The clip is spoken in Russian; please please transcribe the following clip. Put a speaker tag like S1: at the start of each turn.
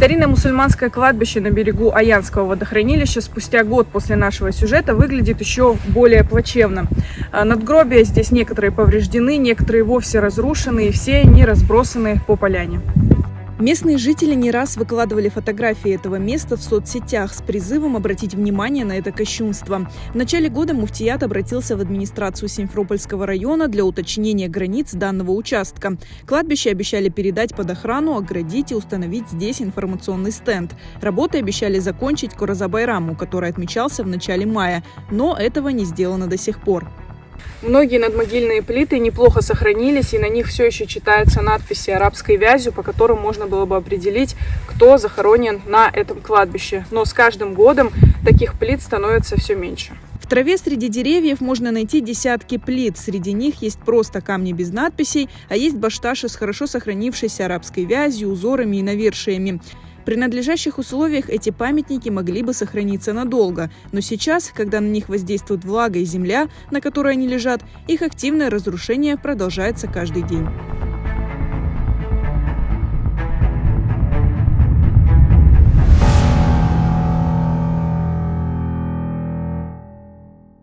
S1: Старинное мусульманское кладбище на берегу Аянского водохранилища спустя год после нашего сюжета выглядит еще более плачевно. Надгробия здесь некоторые повреждены, некоторые вовсе разрушены, и все они разбросаны по поляне. Местные жители не раз выкладывали фотографии этого места в соцсетях с призывом обратить внимание на это кощунство. В начале года муфтият обратился в администрацию Симферопольского района для уточнения границ данного участка. Кладбище обещали передать под охрану, оградить и установить здесь информационный стенд. Работы обещали закончить к Ораза-Байраму, который отмечался в начале мая, но этого не сделано до сих пор. Многие надмогильные плиты неплохо сохранились, и на них все еще читаются надписи арабской вязью, по которым можно было бы определить, кто захоронен на этом кладбище. Но с каждым годом таких плит становится все меньше. В траве среди деревьев можно найти десятки плит. Среди них есть просто камни без надписей, а есть башташи с хорошо сохранившейся арабской вязью, узорами и навершиями. При надлежащих условиях эти памятники могли бы сохраниться надолго, но сейчас, когда на них воздействует влага и земля, на которой они лежат, их активное разрушение продолжается каждый день.